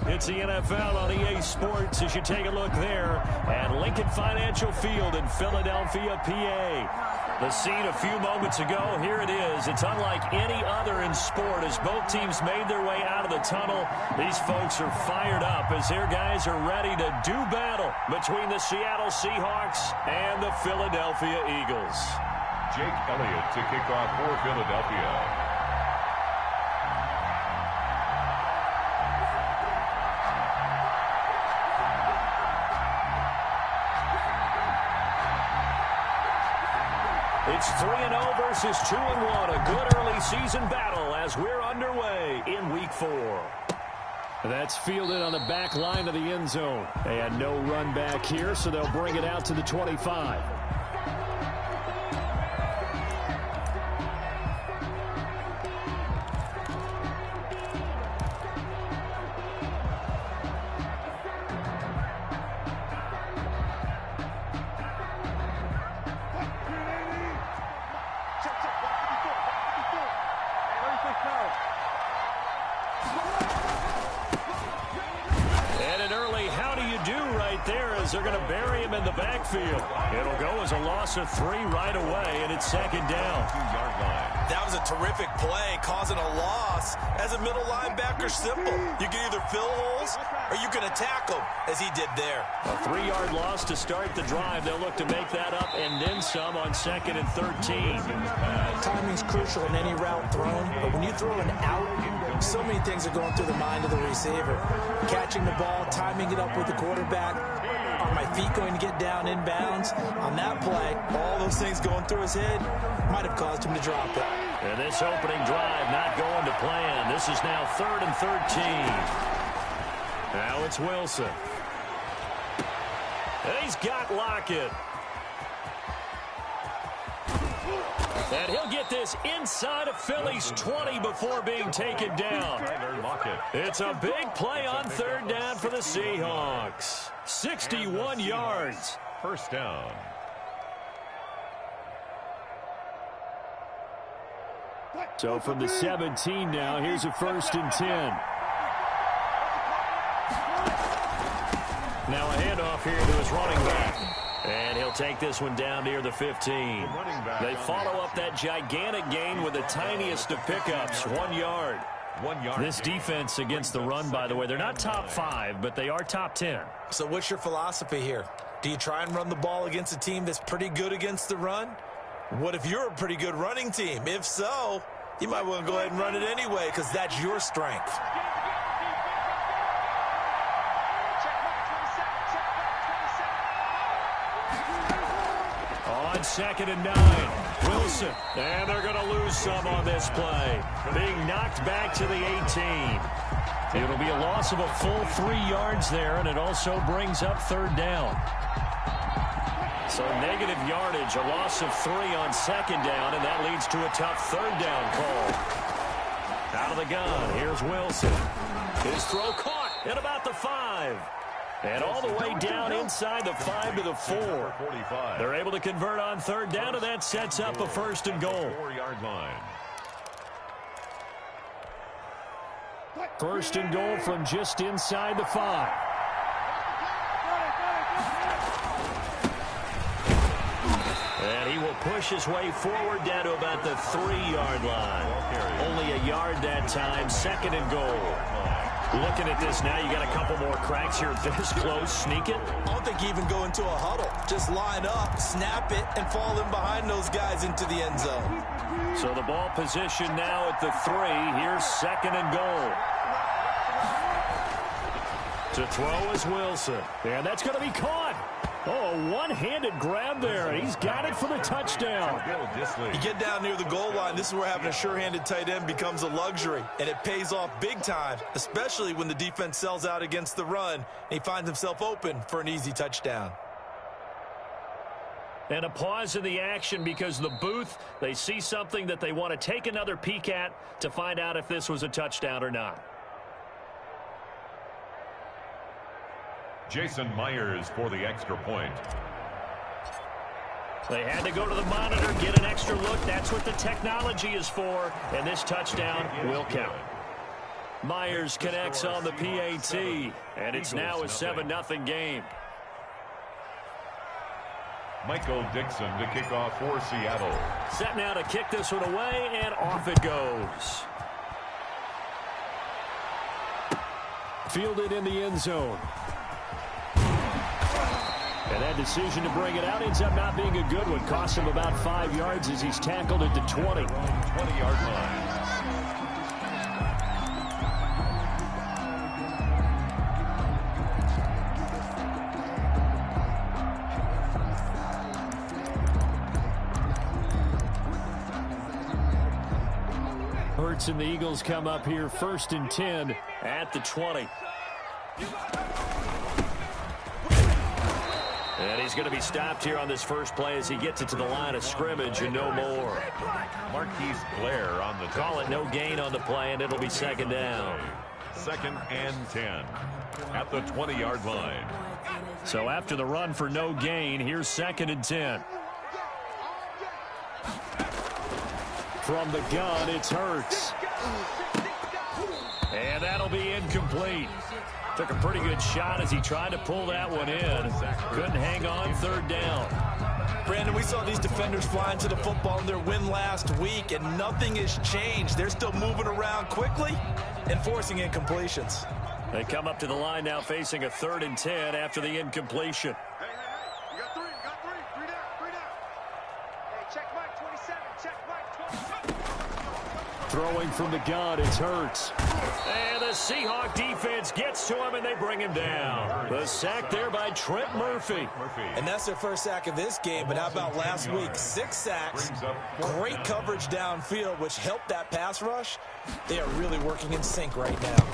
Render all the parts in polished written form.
It's the NFL on EA Sports as you take a look there at Lincoln Financial Field in Philadelphia, PA. The scene a few moments ago, here it is. It's unlike any other in sport as both teams made their way out of the tunnel. These folks are fired up as their guys are ready to do battle between the Seattle Seahawks and the Philadelphia Eagles. Jake Elliott to kick off for Philadelphia. It's 3-0 versus 2-1. A good early season battle as we're underway in Week 4. That's fielded on the back line of the end zone. And no run back here, so they'll bring it out to the 25. They're going to bury him in the backfield. It'll go as a loss of 3 right away, and it's second down. That was a terrific play, causing a loss. As a middle linebacker, simple. You can either fill holes or you can attack them, as he did there. A 3-yard loss to start the drive. They'll look to make that up and then some on 2nd and 13. Timing's crucial in any route thrown, but when you throw an out, so many things are going through the mind of the receiver. Catching the ball, timing it up with the quarterback. Are my feet going to get down inbounds? On that play, all those things going through his head might have caused him to drop it. And this opening drive not going to plan. This is now 3rd and 13. Now it's Wilson. And he's got Lockett. And he'll get this inside of Philly's 20 before being taken down. It's a big play on 3rd down for the Seahawks. 61 yards. First down. So from the 17 now, here's a 1st and 10. Now a handoff here to his running back. And he'll take this one down near the 15. They follow up that gigantic gain with the tiniest of pickups, 1 yard. 1 yard. This defense against the run, by the way, they're not top 5, but they are top 10. So what's your philosophy here? Do you try and run the ball against a team that's pretty good against the run? What if you're a pretty good running team? If so, you might want to go ahead and run it anyway because that's your strength. On 2nd and 9, Wilson. And they're going to lose some on this play. Being knocked back to the 18. It'll be a loss of a full 3 yards there, and it also brings up 3rd down. So negative yardage, a loss of 3 on 2nd down, and that leads to a tough 3rd down call. Out of the gun, here's Wilson. His throw caught at about the 5. And all the way down inside the 5 to the 4. They're able to convert on 3rd down, and that sets up a 1st and goal. 4-yard line. 1st and goal from just inside the 5. And he will push his way forward down to about the 3-yard line. Only a yard that time, 2nd and goal. Looking at this now, you got a couple more cracks here this close. Sneak it. I don't think you even go into a huddle. Just line up, snap it, and fall in behind those guys into the end zone. So the ball position now at the 3. Here's 2nd and goal. To throw is Wilson. And that's going to be caught. Oh, a one-handed grab there. He's got it for the touchdown. You get down near the goal line, this is where having a sure-handed tight end becomes a luxury, and it pays off big time, especially when the defense sells out against the run, and he finds himself open for an easy touchdown. And a pause in the action because the booth, they see something that they want to take another peek at to find out if this was a touchdown or not. Jason Myers for the extra point. They had to go to the monitor, get an extra look. That's what the technology is for, and this touchdown will count. Myers connects on the PAT, and it's now a 7-0 game. Michael Dixon to kick off for Seattle. Set now to kick this one away, and off it goes. Fielded in the end zone. And that decision to bring it out ends up not being a good one. Cost him about 5 yards as he's tackled at the 20. 20-yard line. Hurts and the Eagles come up here 1st and 10 at the 20. And he's going to be stopped here on this first play as he gets it to the line of scrimmage and no more. Marquise Blair on the call it no gain on the play, and it'll be 2nd down. 2nd and 10 at the 20-yard line. So after the run for no gain, here's 2nd and 10. From the gun, it's Hurts. And that'll be incomplete. Took a pretty good shot as he tried to pull that one in. Couldn't hang on 3rd down. Brandon, we saw these defenders flying to the football in their win last week, and nothing has changed. They're still moving around quickly and forcing incompletions. They come up to the line now facing a 3rd and 10 after the incompletion. You got three down. Hey, check Mike 27, check Mike 27. Throwing from the gun, it's Hurts. And the Seahawk defense gets to him, and they bring him down. The sack there by Trent Murphy. And that's their first sack of this game, but how about last week? 6 sacks, great coverage downfield, which helped that pass rush. They are really working in sync right now.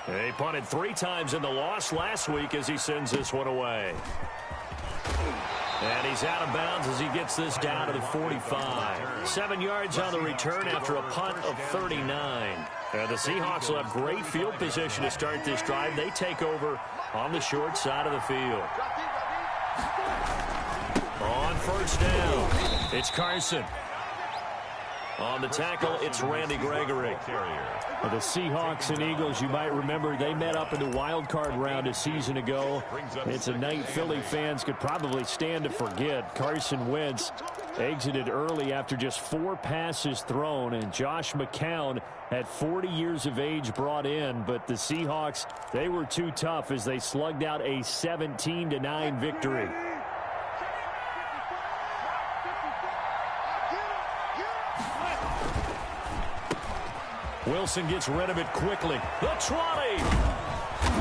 They punted 3 times in the loss last week as he sends this one away. And he's out of bounds as he gets this down to the 45. 7 yards on the return after a punt of 39. And the Seahawks will have great field position to start this drive. They take over on the short side of the field. On 1st down, it's Carson. On the tackle, it's Randy Gregory. The Seahawks and Eagles, you might remember, they met up in the wild card round a season ago. It's a night Philly fans could probably stand to forget. Carson Wentz exited early after just 4 passes thrown, and Josh McCown at 40 years of age brought in, but the Seahawks, they were too tough as they slugged out a 17-9 victory. Wilson gets rid of it quickly. The 20.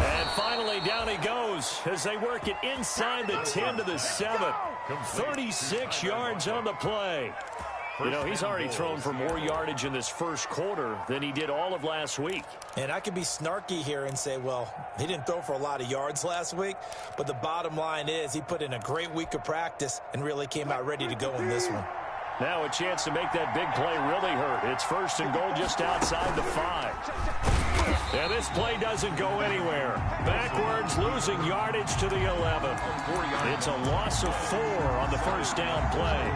And finally down he goes as they work it inside the 10 to the 7. 36 yards on the play. You know, he's already thrown for more yardage in this first quarter than he did all of last week. And I could be snarky here and say, well, he didn't throw for a lot of yards last week, but the bottom line is he put in a great week of practice and really came out ready to go in this one. Now a chance to make that big play really hurt. It's 1st and goal just outside the 5. And this play doesn't go anywhere. Backwards, losing yardage to the 11. It's a loss of 4 on the 1st down play.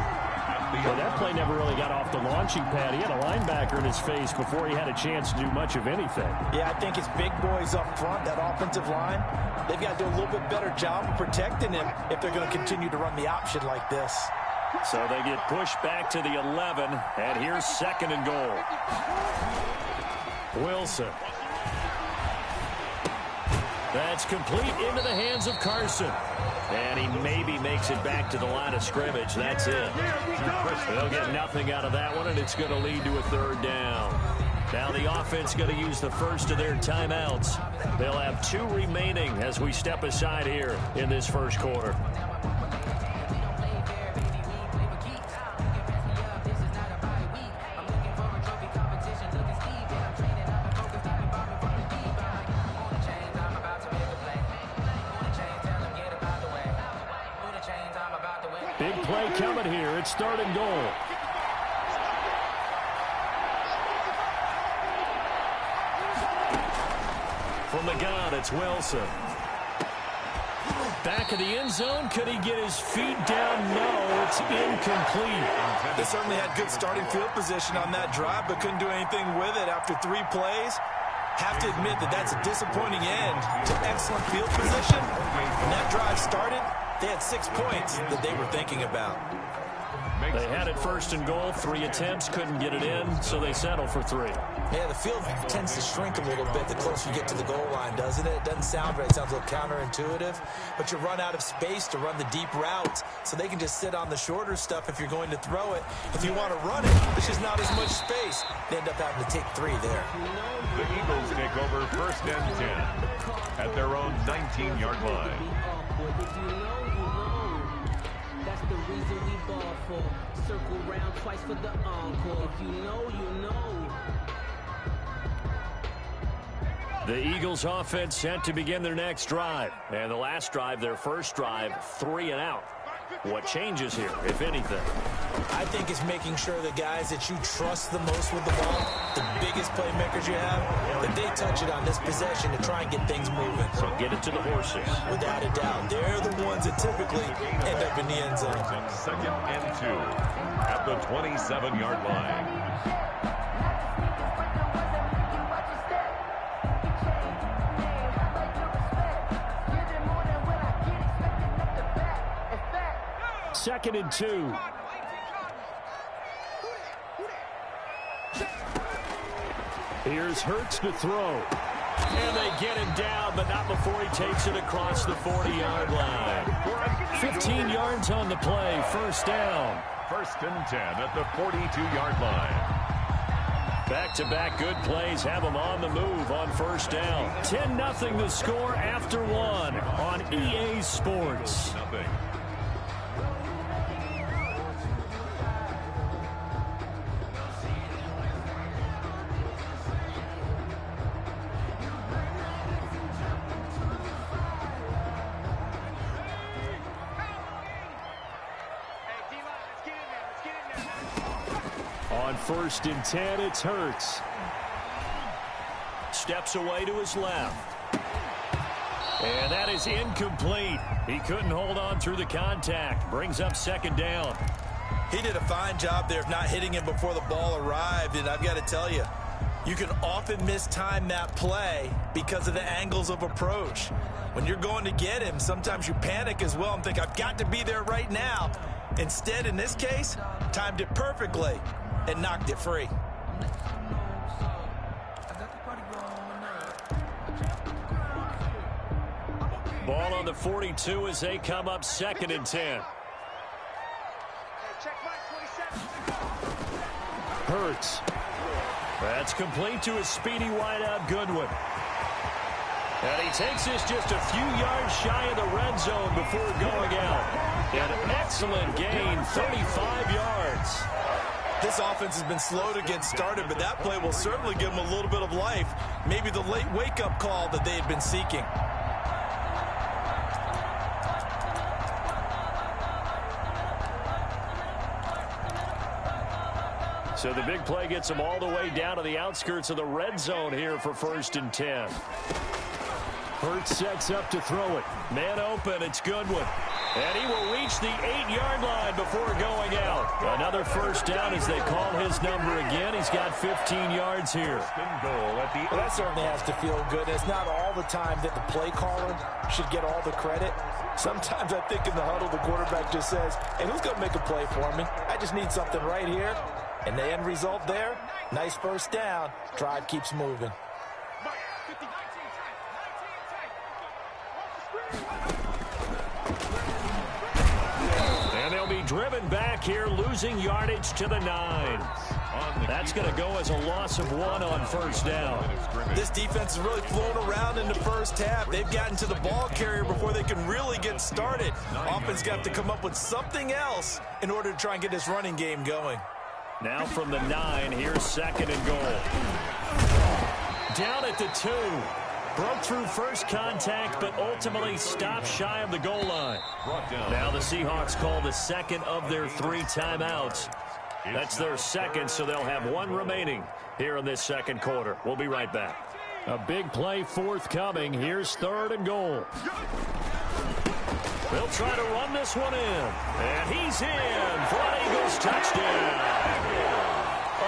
Well, that play never really got off the launching pad. He had a linebacker in his face before he had a chance to do much of anything. Yeah, I think his big boys up front, that offensive line, they've got to do a little bit better job of protecting him if they're going to continue to run the option like this. So they get pushed back to the 11, and here's 2nd and goal. Wilson. That's complete into the hands of Carson. And he maybe makes it back to the line of scrimmage. That's it. They'll get nothing out of that one, and it's going to lead to a 3rd down. Now the offense going to use the first of their timeouts. They'll have 2 remaining as we step aside here in this first quarter. Big play coming here. It's 3rd and goal. From the gun, it's Wilson. Back of the end zone. Could he get his feet down? No, it's incomplete. They certainly had good starting field position on that drive, but couldn't do anything with it after 3 plays. Have to admit that that's a disappointing end to excellent field position. When that drive started, they had 6 points that they were thinking about. They had it first and goal, 3 attempts, couldn't get it in, so they settle for 3. Yeah, the field tends to shrink a little bit the closer you get to the goal line, doesn't it? It doesn't sound right. It sounds a little counterintuitive, but you run out of space to run the deep routes, so they can just sit on the shorter stuff if you're going to throw it. If you want to run it, there's just not as much space. They end up having to take 3 there. The Eagles take over first and 10 at their own 19-yard line. That's the reason we ball for. Circle round twice for the encore. If you know, you know. The Eagles offense set to begin their next drive. And the last drive, their first drive, 3 and out. What changes here, if anything? I think it's making sure the guys that you trust the most with the ball, the biggest playmakers you have, that they touch it on this possession to try and get things moving. So get it to the horses. Without a doubt. They're the ones that typically end up in the end zone. Second and 2 at the 27-yard line. Second and 2. Here's Hurts to throw. And they get him down, but not before he takes it across the 40-yard line. 15 yards on the play, first down. First and 10 at the 42-yard line. Back-to-back good plays have them on the move on first down. 10-0 the score after 1 on EA Sports. Nothing. On first and 10, it's Hurts. Steps away to his left. And that is incomplete. He couldn't hold on through the contact. Brings up second down. He did a fine job there of not hitting him before the ball arrived, and I've got to tell you, you can often mistime that play because of the angles of approach. When you're going to get him, sometimes you panic as well and think, I've got to be there right now. Instead, in this case, timed it perfectly and knocked it free. Ball on the 42 as they come up second and 10. Hurts. That's complete to a speedy wideout Goodwin. And he takes this just a few yards shy of the red zone before going out. An excellent gain, 35 yards. This offense has been slow to get started, but that play will certainly give them a little bit of life. Maybe the late wake-up call that they had been seeking. So the big play gets them all the way down to the outskirts of the red zone here for first and 10. Hurts sets up to throw it. Man open, it's Goodwin. And he will reach the 8-yard line before going out. Another first down as they call his number again. He's got 15 yards here. Goal at the Well, that certainly has to feel good. It's not all the time that the play caller should get all the credit. Sometimes I think in the huddle, the quarterback just says, hey, who's going to make a play for me? I just need something right here. And the end result there, nice first down. Drive keeps moving. And they'll be driven back here, losing yardage to the 9. That's going to go as a loss of 1 on first down. This defense has really flown around in the first half. They've gotten to the ball carrier before they can really get started. Offense got to come up with something else in order to try and get this running game going. Now from the 9, here's second and goal. Down at the 2. Broke through first contact, but ultimately stopped shy of the goal line. Now the Seahawks call the second of their 3 timeouts. That's their second, so they'll have 1 remaining here in this second quarter. We'll be right back. A big play forthcoming. Here's third and goal. They'll try to run this one in. And he's in for an Eagles touchdown.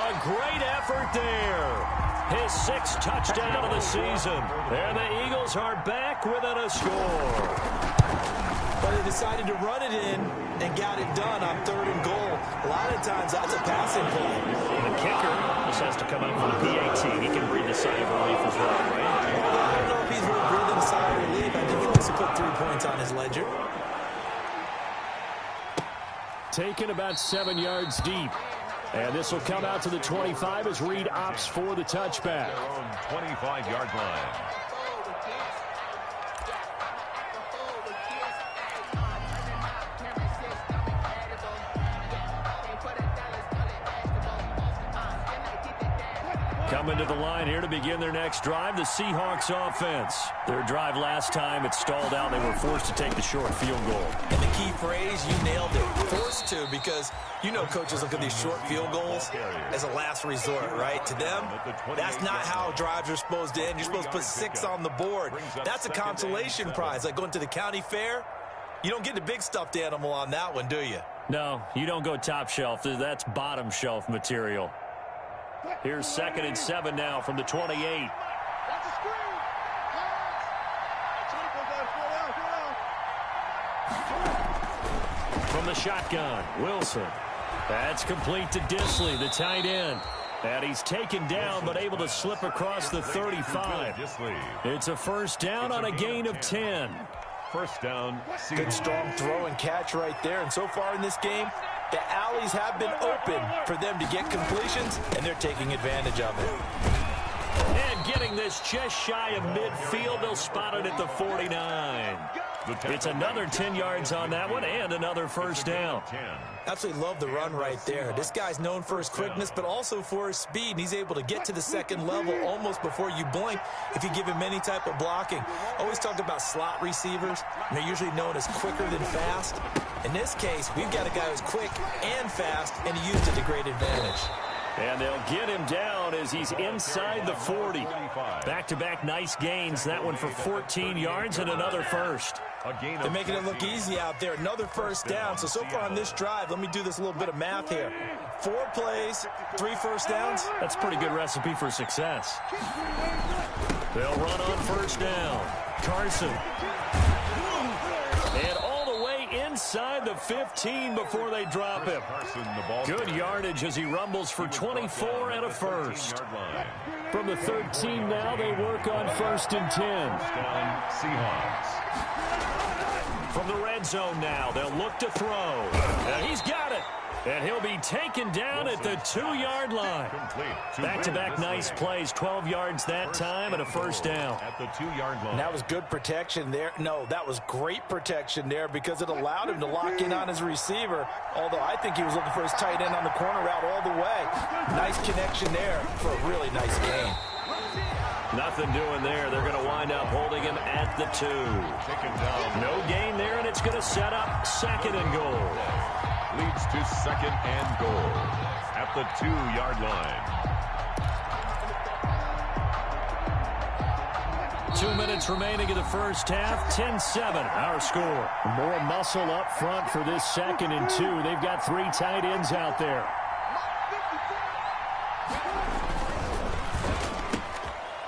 A great effort there. his 6th touchdown of the season. And the Eagles are back within a score. But they decided to run it in and got it done on 3rd and goal. A lot of times that's a passing play. The kicker just has to come up for the PAT. He can breathe a sigh of relief as well, right? I don't know if he's really breathing a sigh of relief. I think he wants to put 3 points on his ledger. Taken about 7 yards deep. And this will come out to the 25 as Reed opts for the touchback. Their own 25-yard line. Coming to the line here to begin their next drive, the Seahawks offense. Their drive last time, it stalled out. They were forced to take the short field goal. And the key phrase, you nailed it. Forced to, because you know coaches look at these short field goals as a last resort, right? To them, that's not how drives are supposed to end. You're supposed to put 6 on the board. That's a consolation prize. Like going to the county fair, you don't get the big stuffed animal on that one, do you? No, you don't go top shelf. That's bottom shelf material. Here's 2nd and 7 now from the 28. That's a screen. From the shotgun, Wilson. That's complete to Disley, the tight end. And he's taken down but able to slip across the 35. It's a 1st down on a gain of 10. 1st down. Good strong throw and catch right there. And so far in this game, the alleys have been open for them to get completions, and they're taking advantage of it. And getting this just shy of midfield, they'll spot it at the 49. It's another 10 yards on that one and another 1st down. Absolutely love the run right there. This guy's known for his quickness, but also for his speed. And he's able to get to the 2nd level almost before you blink if you give him any type of blocking. Always talk about slot receivers. And they're usually known as quicker than fast. In this case, we've got a guy who's quick and fast, and he used it to great advantage. And they'll get him down as he's inside the 40. Back-to-back nice gains. That one for 14 yards and another 1st. They're making it look easy out there. Another 1st down. So far on this drive, let me do this little bit of math here. 4 plays, 3 1st downs. That's a pretty good recipe for success. They'll run on 1st down. Carson. And all the way inside the 15 before they drop him. Good yardage as he rumbles for 24 and a 1st. From the 13 now, they work on 1st and 10. Seahawks. From the red zone now, they'll look to throw. And he's got it. And he'll be taken down at the 2-yard line. Back-to-back nice plays, 12 yards that time and a 1st down. At the 2-yard line. That was good protection there. No, that was great protection there because it allowed him to lock in on his receiver. Although I think he was looking for his tight end on the corner route all the way. Nice connection there for a really nice gain. Nothing doing there. They're going to wind up holding him at the 2. No gain there, and it's going to set up 2nd and goal. Leads to 2nd and goal at the 2-yard line. 2 minutes remaining in the 1st half. 10-7, our score. More muscle up front for this 2nd and 2. They've got 3 tight ends out there.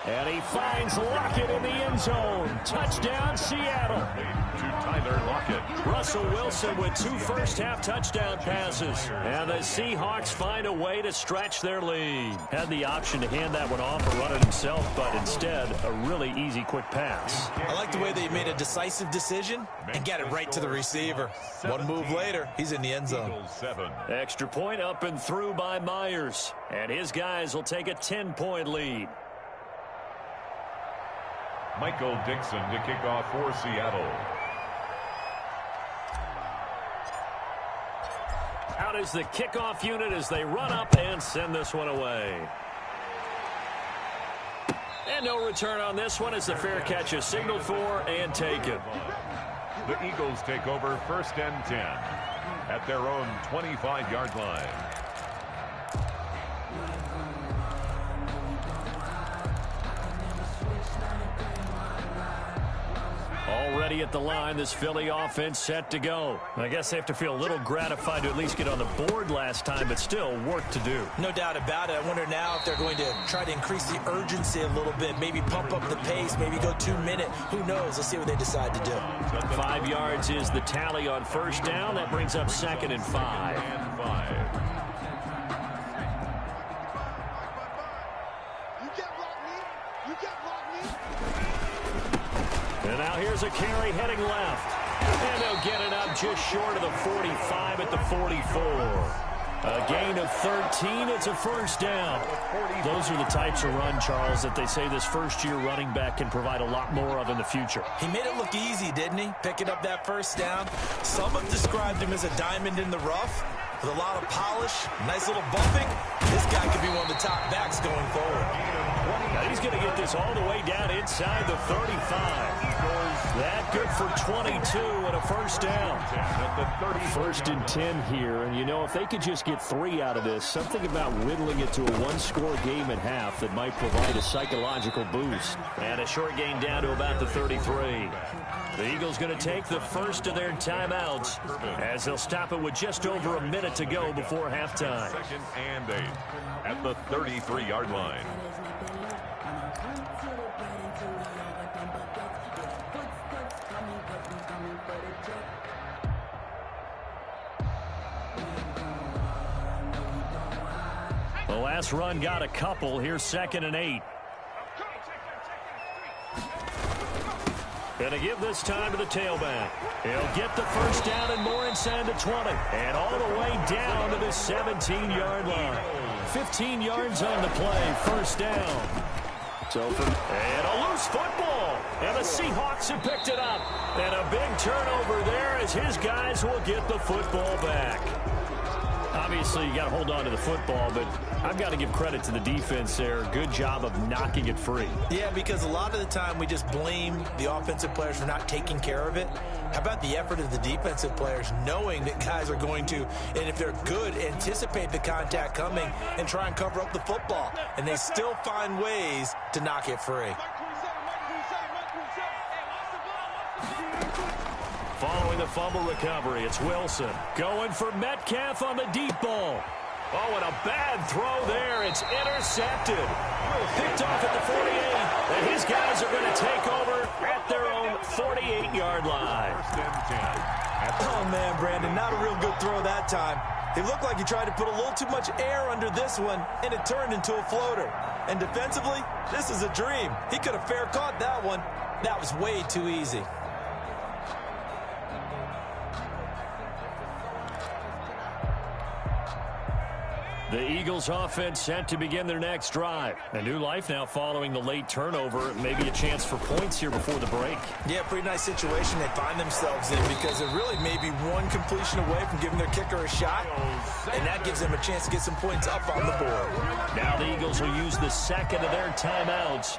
And he finds Lockett in the end zone. Touchdown, Seattle. To Tyler Lockett. Russell Wilson with 2 first-half touchdown passes. And the Seahawks find a way to stretch their lead. Had the option to hand that one off or run it himself, but instead, a really easy, quick pass. I like the way they made a decisive decision and got it right to the receiver. One move later, he's in the end zone. Extra point up and through by Myers. And his guys will take a 10-point lead. Michael Dixon to kick off for Seattle. Out is the kickoff unit as they run up and send this one away. And no return on this one as the fair catch is signaled for and taken. The Eagles take over 1st and 10 at their own 25-yard line. All Already at the line, this Philly offense set to go. I guess they have to feel a little gratified to at least get on the board last time, but still work to do. No doubt about it. I wonder now if they're going to try to increase the urgency a little bit, maybe pump up the pace, maybe go 2 minute. Who knows? Let's see what they decide to do. 5 yards is the tally on first down. That brings up 2nd and 5. And now here's a carry heading left. And they'll get it up just short of the 45 at the 44. A gain of 13. It's a first down. Those are the types of run, Charles, that they say this first-year running back can provide a lot more of in the future. He made it look easy, didn't he? Picking up that first down. Some have described him as a diamond in the rough with a lot of polish, nice little bumping. This guy could be one of the top backs going forward. Now he's going to get this all the way down inside the 35. That good for 22 and a first down. 1st and 10 here, and you know, if they could just get 3 out of this, something about whittling it to a one-score game at half that might provide a psychological boost. And a short gain down to about the 33. The Eagles going to take the first of their timeouts as they'll stop it with just over a minute to go before halftime. 2nd and 8 at the 33-yard line. The last run got a couple. Here's 2nd and 8. Going to give this time to the tailback. He'll get the first down and more inside the 20. And all the way down to the 17-yard line. 15 yards on the play. First down. It's over. And a loose football. And the Seahawks have picked it up. And a big turnover there as his guys will get the football back. Obviously, you got to hold on to the football, but I've got to give credit to the defense there. Good job of knocking it free. Yeah, because a lot of the time we just blame the offensive players for not taking care of it. How about the effort of the defensive players knowing that guys are going to, and if they're good, anticipate the contact coming and try and cover up the football. And they still find ways to knock it free. Following the fumble recovery, it's Wilson. Going for Metcalf on the deep ball. Oh, and a bad throw there. It's intercepted. Picked off at the 48. And his guys are going to take over at their own 48-yard line. Oh, man, Brandon, not a real good throw that time. It looked like he tried to put a little too much air under this one, and it turned into a floater. And defensively, this is a dream. He could have fair caught that one. That was way too easy. The Eagles offense set to begin their next drive. A new life now following the late turnover. Maybe a chance for points here before the break. Yeah, pretty nice situation they find themselves in because they're really maybe one completion away from giving their kicker a shot, and that gives them a chance to get some points up on the board. Now the Eagles will use the second of their timeouts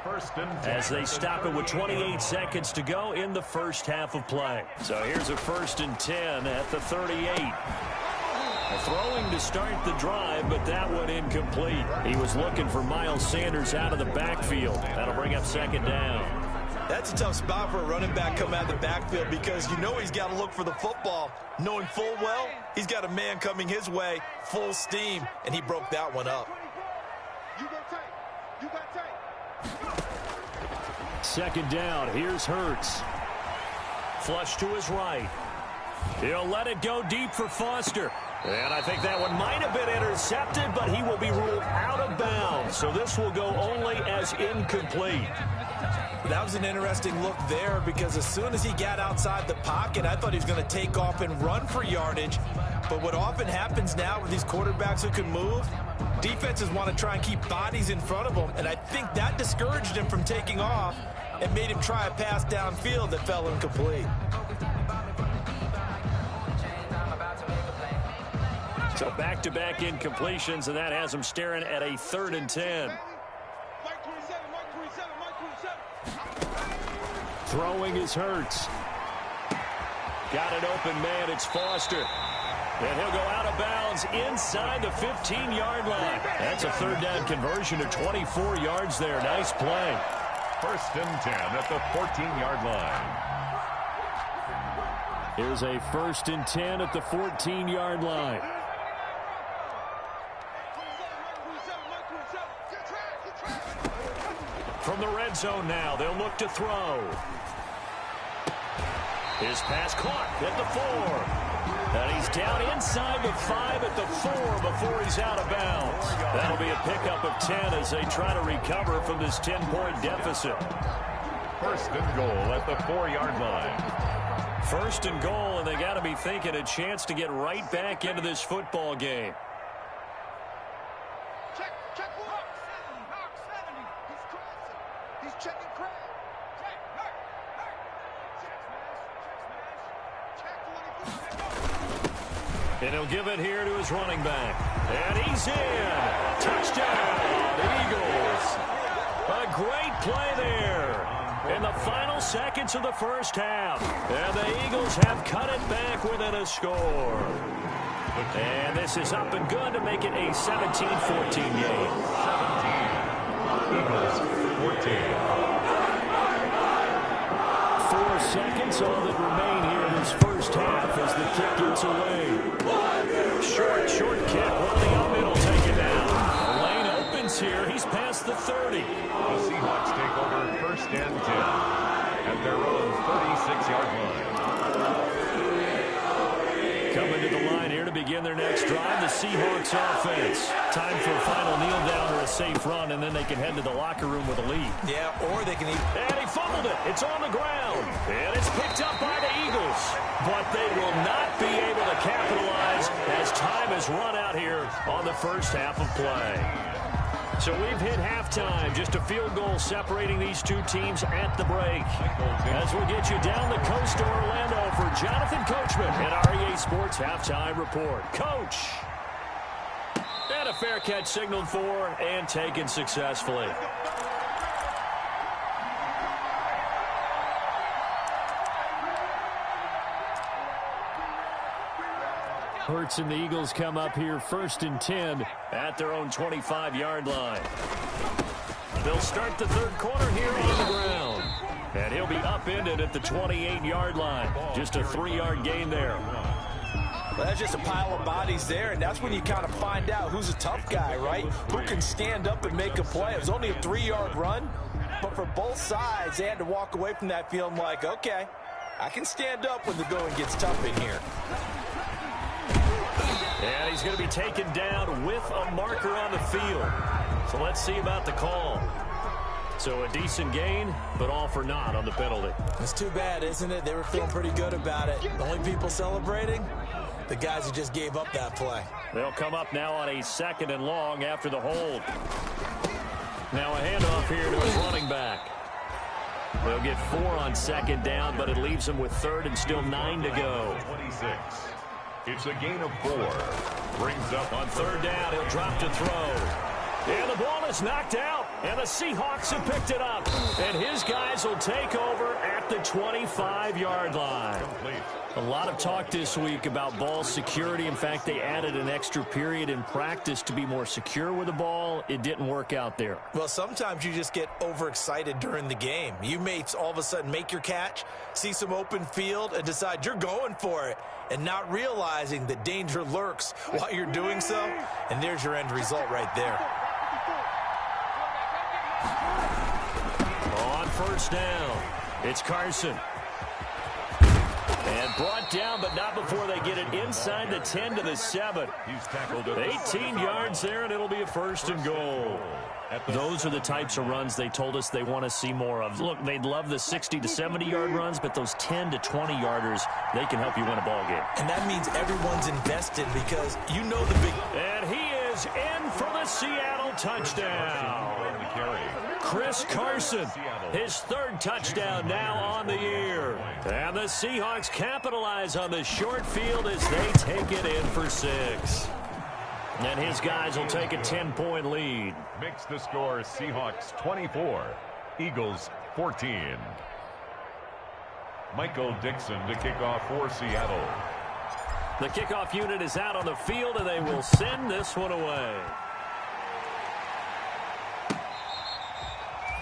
as they stop it with 28 seconds to go in the first half of play. So here's a 1st and 10 at the 38. Throwing to start the drive, but that one incomplete. He was looking for Miles Sanders out of the backfield. That'll bring up 2nd down. That's a tough spot for a running back coming out of the backfield because you know he's got to look for the football, knowing full well he's got a man coming his way, full steam, and he broke that one up. You got tight. You got tight. 2nd down. Here's Hurts. Flush to his right. He'll let it go deep for Foster. And I think that one might have been intercepted, but he will be ruled out of bounds. So this will go only as incomplete. That was an interesting look there because as soon as he got outside the pocket, I thought he was going to take off and run for yardage. But what often happens now with these quarterbacks who can move, defenses want to try and keep bodies in front of them. And I think that discouraged him from taking off and made him try a pass downfield that fell incomplete. So back-to-back incompletions, and that has him staring at a 3rd and 10. Throwing is Hurts. Got an open man, it's Foster. And he'll go out of bounds inside the 15-yard line. That's a 3rd down conversion of 24 yards there. Nice play. 1st and 10 at the 14-yard line. Here's a 1st and 10 at the 14-yard line. From the red zone now, they'll look to throw. His pass caught at the 4. And he's down inside the 5 at the 4 before he's out of bounds. That'll be a pickup of 10 as they try to recover from this 10-point deficit. 1st and goal at the 4-yard line. 1st and goal, and they got to be thinking a chance to get right back into this football game. Check 1. Mark 70. He's crossing. He's checking crowd. And he'll give it here to his running back. And he's in. Touchdown, Eagles. A great play there in the final seconds of the first half. And the Eagles have cut it back within a score. And this is up and good to make it a 17-14 game. 17. Eagles 14. 4 seconds all that remain here in this first half as the kick gets away. Short kick, running up middle, taken down. The lane opens here. He's past the 30. The Seahawks take over 1st and 10 at their own 36-yard line. Coming to the line here to begin their next drive, the Seahawks offense. Time for a final kneel down or a safe run, and then they can head to the locker room with a lead. Yeah, or they can even... And he fumbled it. It's on the ground. And it's picked up by the Eagles. But they will not be able to capitalize as time has run out here on the first half of play. So we've hit halftime. Just a field goal separating these two teams at the break. As we get you down the coast to Orlando for Jonathan Coachman at REA Sports Halftime Report. Coach! And a fair catch signaled for and taken successfully. Hurts and the Eagles come up here 1st and 10 at their own 25-yard line. They'll start the third quarter here on the ground. And he'll be upended at the 28-yard line. Just a 3-yard gain there. Well, that's just a pile of bodies there, and that's when you kind of find out who's a tough guy, right? Who can stand up and make a play. It was only a 3-yard run, but for both sides, they had to walk away from that feeling like, okay, I can stand up when the going gets tough in here. And he's going to be taken down with a marker on the field. So let's see about the call. So a decent gain, but all for naught on the penalty. It's too bad, isn't it? They were feeling pretty good about it. The only people celebrating, the guys who just gave up that play. They'll come up now on a 2nd and long after the hold. Now a handoff here to his running back. They'll get 4 on 2nd down, but it leaves them with 3rd and still 9 to go. 26. It's a gain of 4. Brings up on 3rd down. He'll drop to throw. And the ball is knocked out. And the Seahawks have picked it up. And his guys will take over at the 25-yard line. A lot of talk this week about ball security. In fact, they added an extra period in practice to be more secure with the ball. It didn't work out there. Well, sometimes you just get overexcited during the game. You may all of a sudden make your catch, see some open field, and decide you're going for it, and not realizing that danger lurks while you're doing so. And there's your end result right there. On 1st down, it's Carson. And brought down, but not before they get it inside the 10 to the 7. He's tackled 18 yards there, and it'll be a 1st and goal. Those are the types of runs they told us they want to see more of. Look, they'd love the 60 to 70-yard runs, but those 10 to 20-yarders, they can help you win a ball game. And that means everyone's invested because you know the big... And he is in for the Seattle touchdown. Chris Carson, his 3rd touchdown now on the year. And the Seahawks capitalize on the short field as they take it in for 6. And his guys will take a 10-point lead. Makes the score Seahawks 24, Eagles 14. Michael Dixon to kick off for Seattle. The kickoff unit is out on the field, and they will send this one away.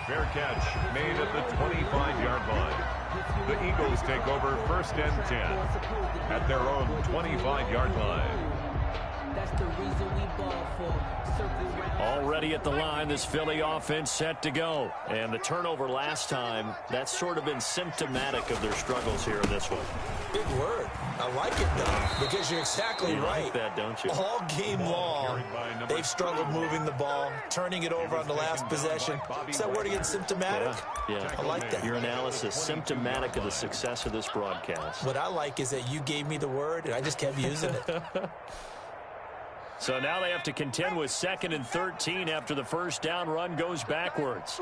Fair catch made at the 25-yard line. The Eagles take over first and 10 at their own 25-yard line. That's the reason we ball for. Circle round. Already at the line, this Philly offense set to go. And the turnover last time, that's sort of been symptomatic of their struggles here in this one. Big word. I like it, though, because you're exactly right. Like that, don't you? All game long, they've struggled moving the ball, turning it over on the last possession. Is that word again, symptomatic? Yeah. I like that. Your analysis, symptomatic of the success of this broadcast. What I like is that you gave me the word, and I just kept using it. So now they have to contend with 2nd and 13 after the first down run goes backwards.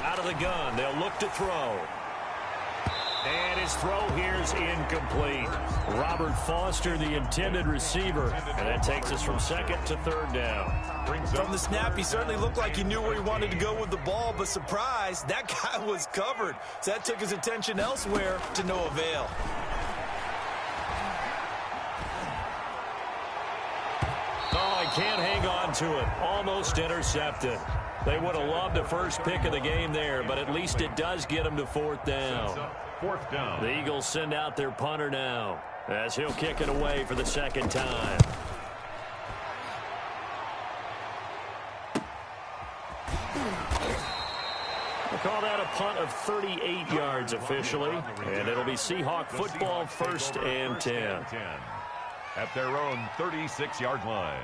Out of the gun, they'll look to throw. And his throw here is incomplete. Robert Foster, the intended receiver. And that takes us from 2nd to 3rd down. From the snap, he certainly looked like he knew where he wanted to go with the ball, but surprise, that guy was covered. So that took his attention elsewhere to no avail. Oh, he can't hang on to it. Almost intercepted. They would have loved a first pick of the game there, but at least it does get them to 4th down. 4th down. The Eagles send out their punter now, as he'll kick it away for the 2nd time. We'll call that a punt of 38 yards officially, and it'll be Seahawk football, 1st and 10. At their own 36-yard line.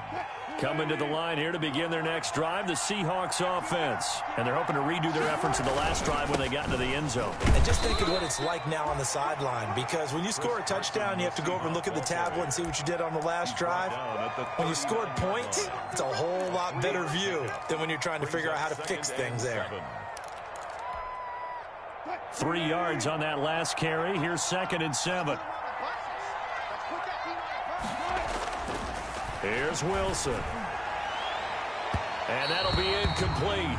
Coming to the line here to begin their next drive, the Seahawks offense. And they're hoping to redo their efforts in the last drive when they got into the end zone. And just think of what it's like now on the sideline, because when you score a touchdown, you have to go over and look at the tablet and see what you did on the last drive. When you scored points, it's a whole lot better view than when you're trying to figure out how to fix things there. 3 yards on that last carry. Here's 2nd and 7. Here's Wilson. And that'll be incomplete.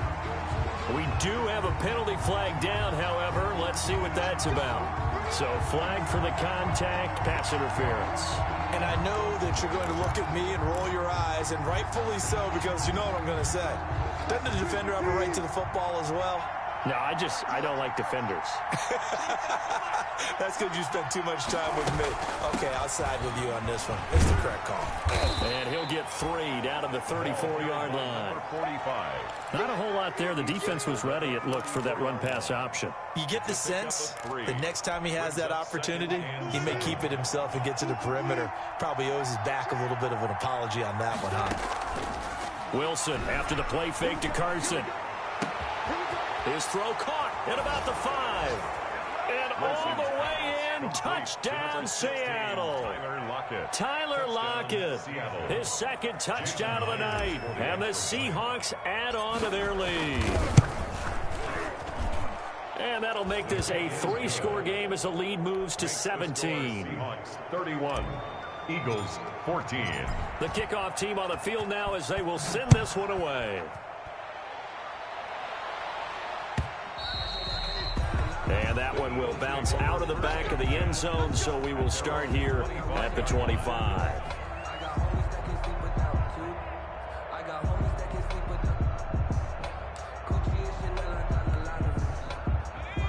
We do have a penalty flag down, however. Let's see what that's about. So flag for the contact, pass interference. And I know that you're going to look at me and roll your eyes, and rightfully so, because you know what I'm going to say. Doesn't the defender have a right to the football as well? No, I don't like defenders. That's because you spent too much time with me. Okay, I'll side with you on this one. It's the correct call. And he'll get 3 down to the 34-yard line. 45. Not a whole lot there. The defense was ready, it looked, for that run-pass option. You get the sense the next time he has that opportunity, he may keep it himself and get to the perimeter. Probably owes his back a little bit of an apology on that one, huh? Wilson after the play fake to Carson. His throw caught at about the 5. And all the way in, touchdown Seattle. Tyler Lockett, his 2nd touchdown of the night. And the Seahawks add on to their lead. And that'll make this a 3-score game as the lead moves to 17. Seahawks 31, Eagles 14. The kickoff team on the field now as they will send this one away. And that one will bounce out of the back of the end zone, so we will start here at the 25.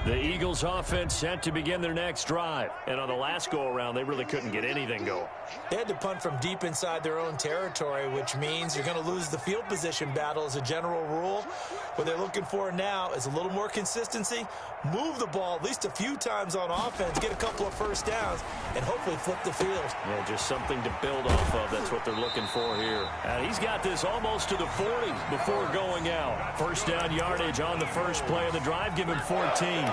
The Eagles offense set to begin their next drive. And on the last go-around, they really couldn't get anything going. They had to punt from deep inside their own territory, which means you're going to lose the field position battle as a general rule. What they're looking for now is a little more consistency, move the ball at least a few times on offense, get a couple of first downs, and hopefully flip the field. Yeah, just something to build off of. That's what they're looking for here. And he's got this almost to the 40 before going out. First down yardage on the first play of the drive. Give him 14.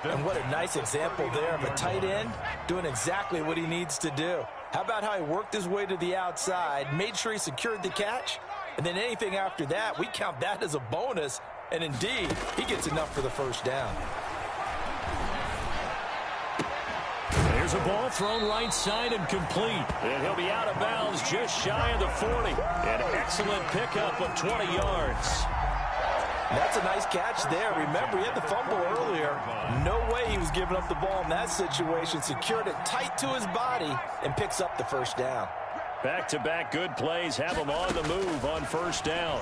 And what a nice example there of a tight end doing exactly what he needs to do. How about how he worked his way to the outside, made sure he secured the catch, and then anything after that, we count that as a bonus. And indeed, he gets enough for the first down. There's a ball thrown right side and complete. And he'll be out of bounds just shy of the 40. An excellent pickup of 20 yards. That's a nice catch there. Remember, he had the fumble earlier. No way he was giving up the ball in that situation. Secured it tight to his body and picks up the first down. Back-to-back good plays have him on the move on first down.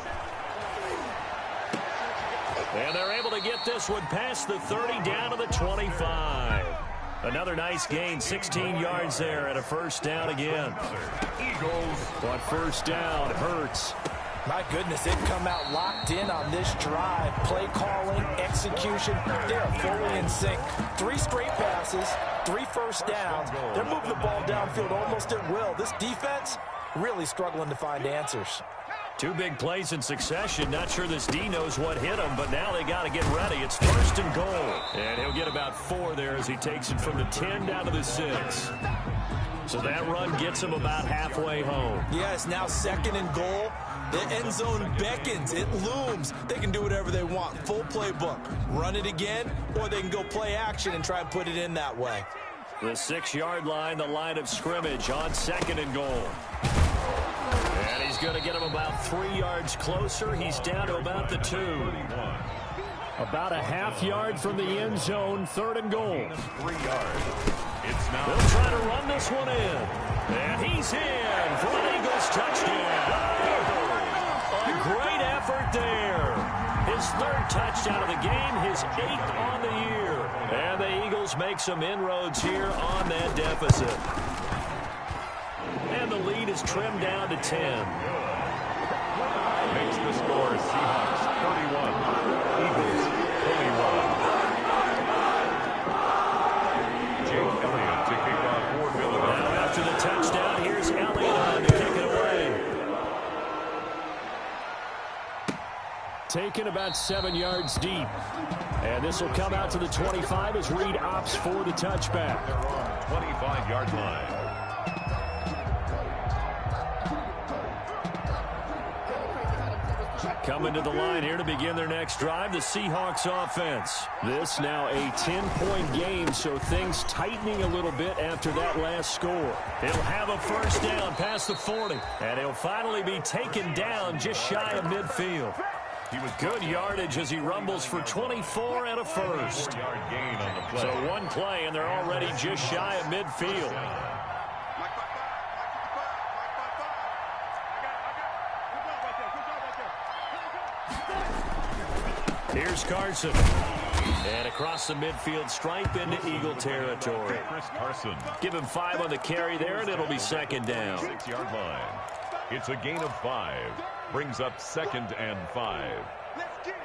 And they're able to get this one past the 30 down to the 25. Another nice gain, 16 yards there and a first down again. Eagles. On first down, Hurts. My goodness, they've come out locked in on this drive. Play calling, execution, they're fully in sync. 3 straight passes, 3 first downs. They're moving the ball downfield almost at will. This defense really struggling to find answers. 2 big plays in succession. Not sure this D knows what hit him, but now they got to get ready. It's first and goal. And he'll get about 4 there as he takes it from the 10 down to the 6. So that run gets him about halfway home. Yeah, it's now second and goal. The end zone beckons. It looms. They can do whatever they want. Full playbook. Run it again, or they can go play action and try and put it in that way. The 6-yard line, the line of scrimmage on second and goal. And he's going to get him about 3 yards closer. He's down to about the 2. About a half yard from the end zone, third and goal. 3 yards. It's now. They'll try to run this one in. And he's in for an Eagles touchdown. A great effort there. His 3rd touchdown of the game, his 8th on the year. And the Eagles make some inroads here on that deficit. And the lead is trimmed down to 10. Makes the score Seahawks 31, Eagles 21. Jake Elliott to kick off for Philadelphia. Now after the touchdown, here's Elliott on to kick it away. Taken about 7 yards deep. And this will come out to the 25 as Reed opts for the touchback. They're on 25-yard line. Coming to the line here to begin their next drive, the Seahawks offense. This now a 10-point game, so things tightening a little bit after that last score. He'll have a first down past the 40, and he'll finally be taken down just shy of midfield. He was good yardage as he rumbles for 24 and a first. 4-yard gain on the play. So one play, and they're already just shy of midfield. Here's Carson. And across the midfield stripe into Eagle territory. Chris Carson. Give him 5 on the carry there, and it'll be second down. 6-yard line. It's a gain of 5. Brings up 2nd and 5. Let's get it.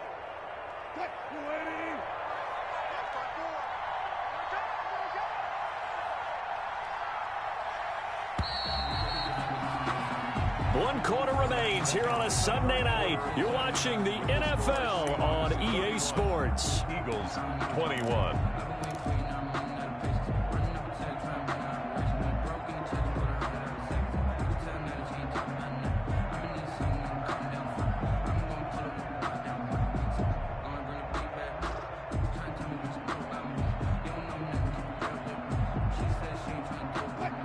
One quarter remains here on a Sunday night. You're watching the NFL on EA Sports. Eagles 21.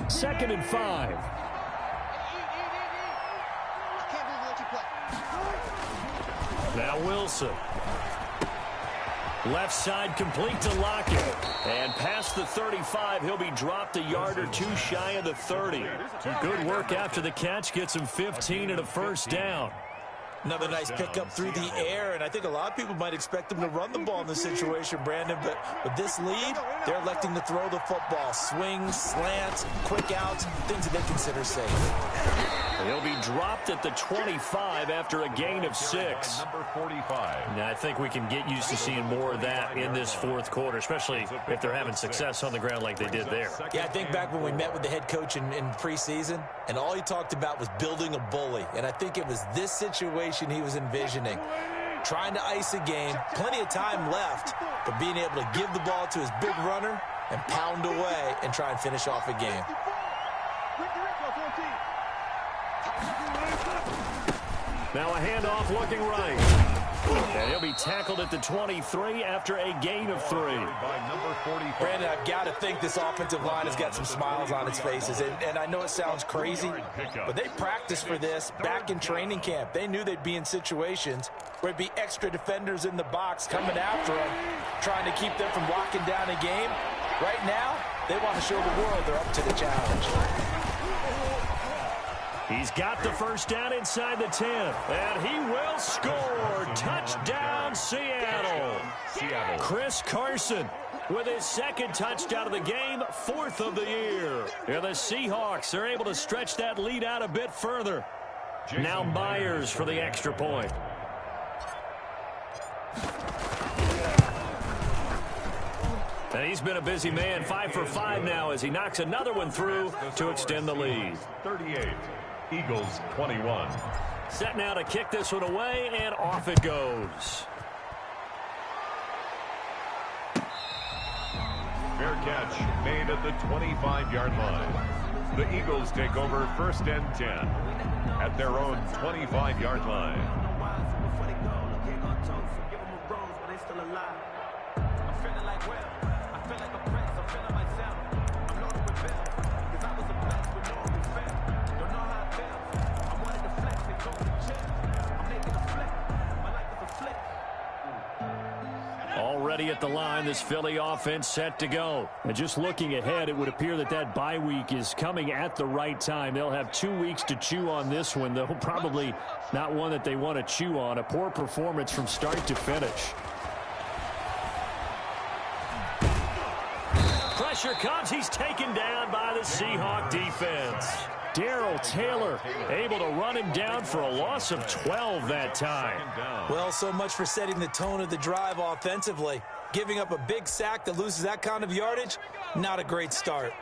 Second and 5. Now Wilson. Left side complete to Lockett. And past the 35, he'll be dropped a yard or 2 shy of the 30. Good work after the catch gets him 15 and a first down. Another nice pickup through the air, and I think a lot of people might expect them to run the ball in this situation, Brandon, but with this lead, they're electing to throw the football. Swings, slants, quick outs, things that they consider safe. He'll be dropped at the 25 after a gain of 6. Number 45. Now, I think we can get used to seeing more of that in this fourth quarter, especially if they're having success on the ground like they did there. Yeah, I think back when we met with the head coach in preseason, and all he talked about was building a bully, and I think it was this situation he was envisioning. Trying to ice a game, plenty of time left, but being able to give the ball to his big runner and pound away and try and finish off a game. Now a handoff looking right. And he'll be tackled at the 23 after a gain of 3. By number 45. Brandon, I've got to think this offensive line has got some smiles on its faces. And I know it sounds crazy, but they practiced for this back in training camp. They knew they'd be in situations where it'd be extra defenders in the box coming after them, trying to keep them from locking down a game. Right now, they want to show the world they're up to the challenge. He's got the first down inside the 10. And he will score. Touchdown, Seattle. Chris Carson with his second touchdown of the game, 4th of the year. And the Seahawks are able to stretch that lead out a bit further. Now Myers for the extra point. And he's been a busy man, 5 for 5 now as he knocks another one through to extend the lead. 38, Eagles 21. Set now to kick this one away, and off it goes. Fair catch made at the 25-yard line. The Eagles take over 1st and 10 at their own 25-yard line. Already at the line, this Philly offense set to go. And just looking ahead, it would appear that that bye week is coming at the right time. They'll have 2 weeks to chew on this one, though probably not one that they want to chew on. A poor performance from start to finish. Pressure comes. He's taken down by the Seahawk defense. Darrell Taylor able to run him down for a loss of 12 that time. Well, so much for setting the tone of the drive offensively. Giving up a big sack that loses that kind of yardage, not a great start.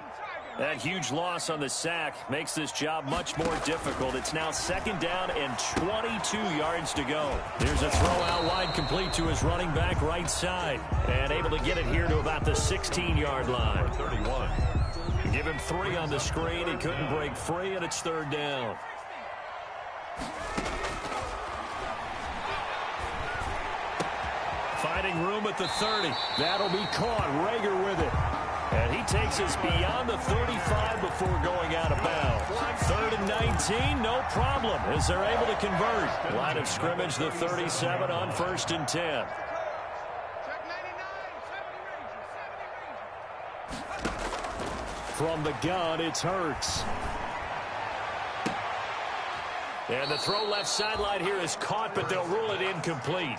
That huge loss on the sack makes this job much more difficult. It's now 2nd down and 22 yards to go. There's a throw out wide complete to his running back right side. And able to get it here to about the 16-yard line. 31. Give him 3 on the screen. He couldn't break free, and it's 3rd down. Finding room at the 30. That'll be caught. Rager with it. And he takes us beyond the 35 before going out of bounds. 3rd and 19, no problem, as they're able to convert. Line of scrimmage, the 37 on 1st and 10. From the gun, it's Hurts. And the throw left sideline here is caught, but they'll rule it incomplete.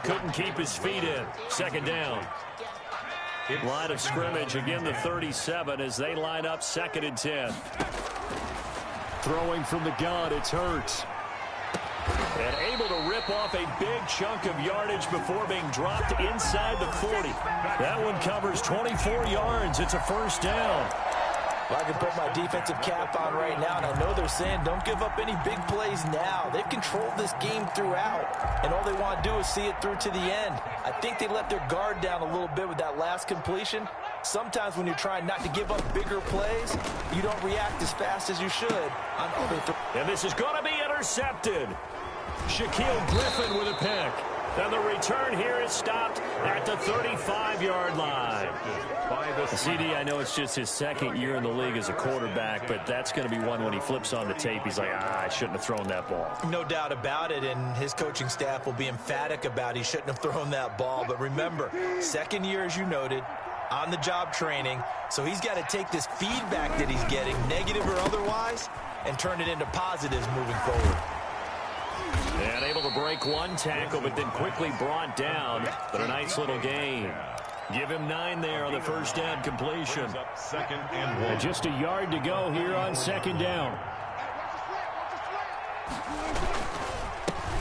Couldn't keep his feet in. 2nd down. Line of scrimmage, again the 37 as they line up 2nd and 10. Throwing from the gun, it's Hurts. And able to rip off a big chunk of yardage before being dropped inside the 40. That one covers 24 yards. It's a 1st down. Well, I can put my defensive cap on right now, and I know they're saying don't give up any big plays now. They've controlled this game throughout, and all they want to do is see it through to the end. I think they let their guard down a little bit with that last completion. Sometimes when you're trying not to give up bigger plays, you don't react as fast as you should on other throws. And this is going to be intercepted. Shaquille Griffin with a pick. And the return here is stopped at the 35-yard line. CD, I know it's just his 2nd year in the league as a quarterback, but that's going to be one when he flips on the tape. He's like, I shouldn't have thrown that ball. No doubt about it, and his coaching staff will be emphatic about he shouldn't have thrown that ball. But remember, 2nd year, as you noted, on-the-job training, so he's got to take this feedback that he's getting, negative or otherwise, and turn it into positives moving forward. And able to break one tackle, but then quickly brought down. But a nice little gain. Give him 9 there on the 1st down completion. 2nd and 1. Just a yard to go here on 2nd down.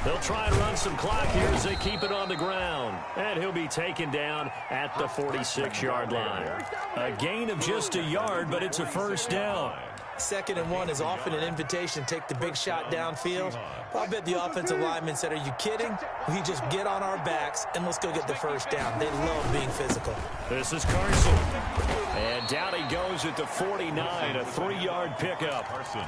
They'll try and run some clock here as they keep it on the ground. And he'll be taken down at the 46-yard line. A gain of just a yard, but it's a 1st down. 2nd and 1 is often an invitation to take the big shot downfield. I bet the offensive lineman said, are you kidding? We just get on our backs and let's go get the 1st down. They love being physical. This is Carson. And down he goes at the 49, a 3-yard pickup. Carson.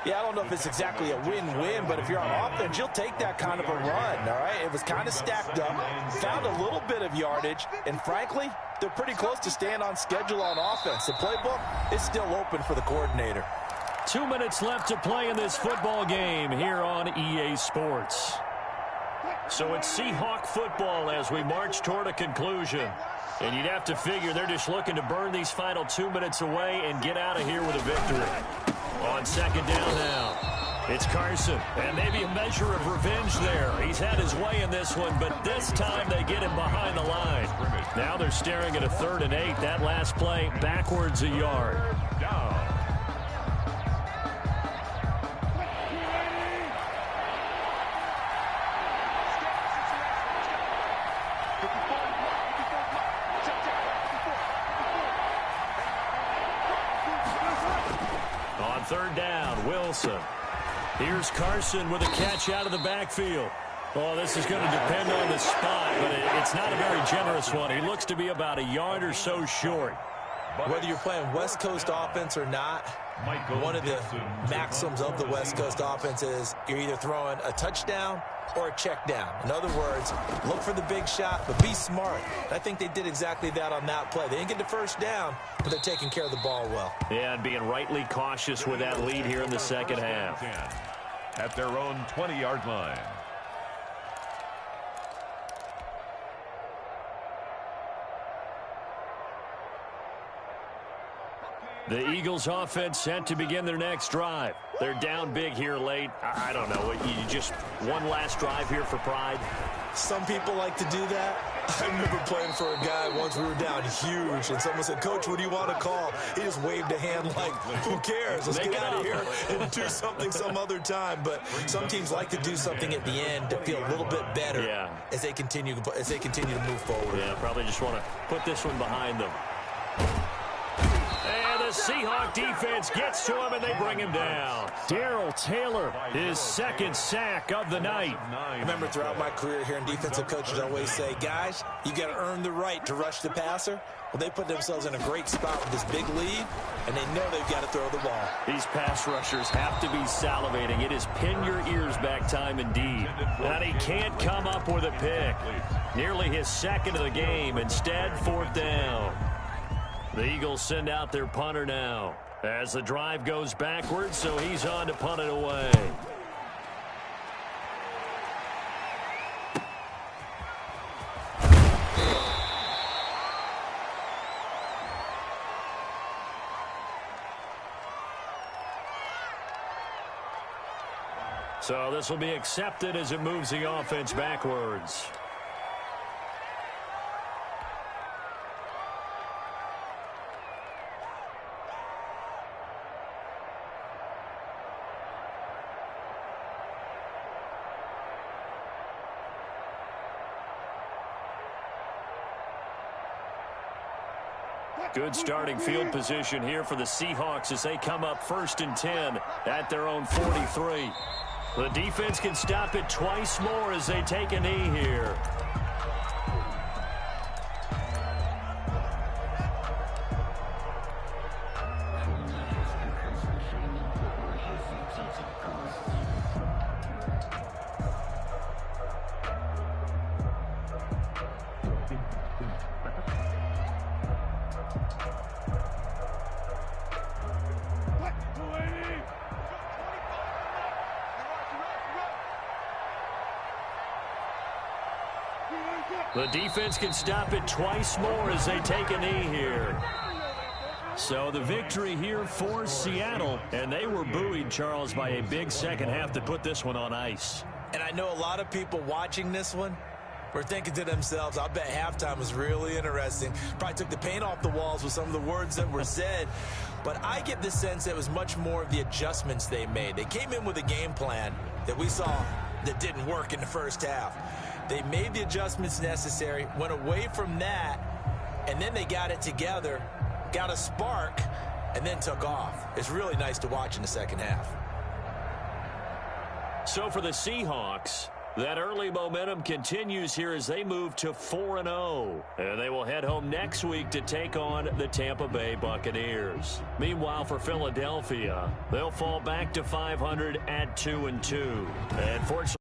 Yeah, I don't know if it's exactly a win-win, but if you're on offense, you'll take that kind of a run, all right? It was kind of stacked up, found a little bit of yardage, and frankly, they're pretty close to staying on schedule on offense. The playbook is still open for the coordinator. 2 minutes left to play in this football game here on EA Sports. So it's Seahawk football as we march toward a conclusion. And you'd have to figure they're just looking to burn these final 2 minutes away and get out of here with a victory. On second down now. It's Carson, and maybe a measure of revenge there. He's had his way in this one, but this time they get him behind the line. Now they're staring at a 3rd and 8. That last play, backwards a yard. On 3rd down, Wilson. Here's Carson with a catch out of the backfield. Oh, this is going to depend on the spot, but it's not a very generous one. He looks to be about a yard or so short. Whether you're playing West Coast offense or not, one of the maxims of the West Coast offense is you're either throwing a touchdown or a check down. In other words, look for the big shot, but be smart. I think they did exactly that on that play. They didn't get the first down, but they're taking care of the ball well. Yeah, and being rightly cautious with that lead here in the second half. At their own 20-yard line. The Eagles offense set to begin their next drive. They're down big here late. I don't know. You just one last drive here for pride? Some people like to do that. I remember playing for a guy once. We were down huge, and someone said, "Coach, what do you want to call?" He just waved a hand like, who cares? Let's get out of here and do something some other time. But some teams like to do something at the end to feel a little bit better as they continue to move forward. Yeah, probably just want to put this one behind them. And the Seahawk defense gets to him, and they bring him down. Darrell Taylor, his 2nd sack of the night. I remember throughout my career hearing defensive coaches always say, guys, you got to earn the right to rush the passer. Well, they put themselves in a great spot with this big lead, and they know they've got to throw the ball. These pass rushers have to be salivating. It is pin your ears back time indeed. And he can't come up with a pick. Nearly his 2nd of the game. Instead, 4th down. The Eagles send out their punter now as the drive goes backwards, so he's on to punt it away. So this will be accepted as it moves the offense backwards. Good starting field position here for the Seahawks as they come up 1st and 10 at their own 43. The defense can stop it twice more as they take a knee here. The defense can stop it twice more as they take a knee here. So the victory here for Seattle, and they were buoyed, Charles, by a big second half to put this one on ice. And I know a lot of people watching this one were thinking to themselves, I bet halftime was really interesting. Probably took the paint off the walls with some of the words that were said. But I get the sense it was much more of the adjustments they made. They came in with a game plan that we saw that didn't work in the first half. They made the adjustments necessary, went away from that, and then they got it together, got a spark, and then took off. It's really nice to watch in the second half. So for the Seahawks, that early momentum continues here as they move to 4-0. And they will head home next week to take on the Tampa Bay Buccaneers. Meanwhile, for Philadelphia, they'll fall back to 500 at 2-2. And fortunately,